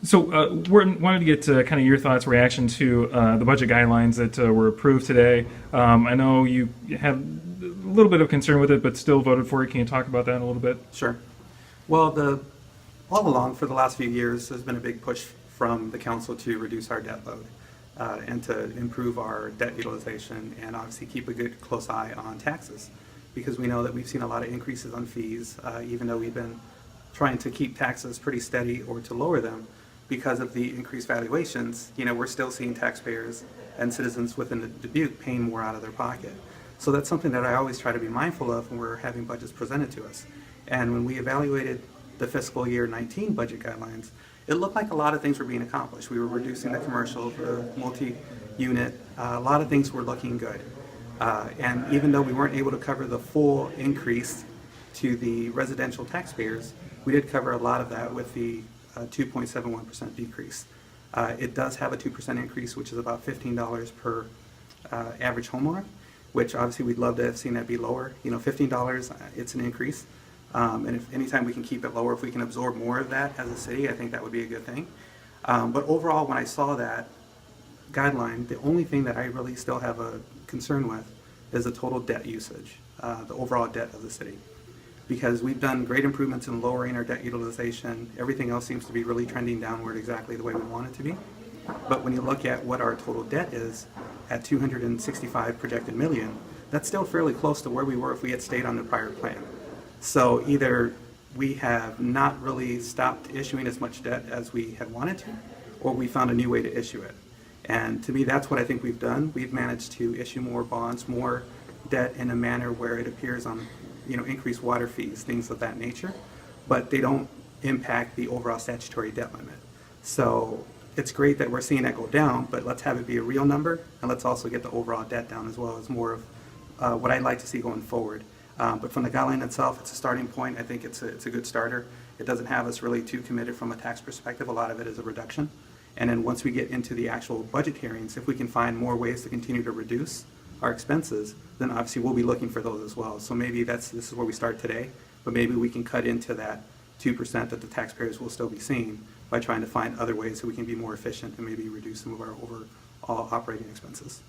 So, wanted to get kind of your thoughts, reaction to the budget guidelines that were approved today. I know you have a little bit of concern with it, but still voted for it. Can you talk about that a little bit? Sure. Well, all along for the last few years, there's been a big push from the council to reduce our debt load and to improve our debt utilization and obviously keep a good close eye on taxes because we know that we've seen a lot of increases on fees, even though we've been trying to keep taxes pretty steady or to lower them because of the increased valuations. We're still seeing taxpayers and citizens within the Dubuque paying more out of their pocket. So that's something that I always try to be mindful of when we're having budgets presented to us. And when we evaluated the fiscal year 19 budget guidelines, it looked like a lot of things were being accomplished. We were reducing the commercial, the multi-unit, a lot of things were looking good. And even though we weren't able to cover the full increase to the residential taxpayers, we did cover a lot of that with the 2.71% decrease. It does have a 2% increase, which is about $15 per average homeowner, which obviously we'd love to have seen that be lower. $15, it's an increase. And if anytime we can keep it lower, if we can absorb more of that as a city, I think that would be a good thing. But overall, when I saw that guideline, the only thing that I really still have a concern with is the total debt usage, the overall debt of the city. Because we've done great improvements in lowering our debt utilization. Everything else seems to be really trending downward exactly the way we want it to be. But when you look at what our total debt is at 265 projected million, that's still fairly close to where we were if we had stayed on the prior plan. So either we have not really stopped issuing as much debt as we had wanted to, or we found a new way to issue it. And to me, that's what I think we've done. We've managed to issue more bonds, more debt in a manner where it appears on, increased water fees, things of that nature, but they don't impact the overall statutory debt limit. So it's great that we're seeing that go down, but let's have it be a real number, and let's also get the overall debt down as well as more of what I'd like to see going forward. But from the guideline itself, it's a starting point. I think it's a good starter. It doesn't have us really too committed from a tax perspective. A lot of it is a reduction. And then once we get into the actual budget hearings, if we can find more ways to continue to reduce our expenses, then obviously we'll be looking for those as well. So maybe this is where we start today, but maybe we can cut into that 2% that the taxpayers will still be seeing by trying to find other ways so we can be more efficient and maybe reduce some of our overall operating expenses.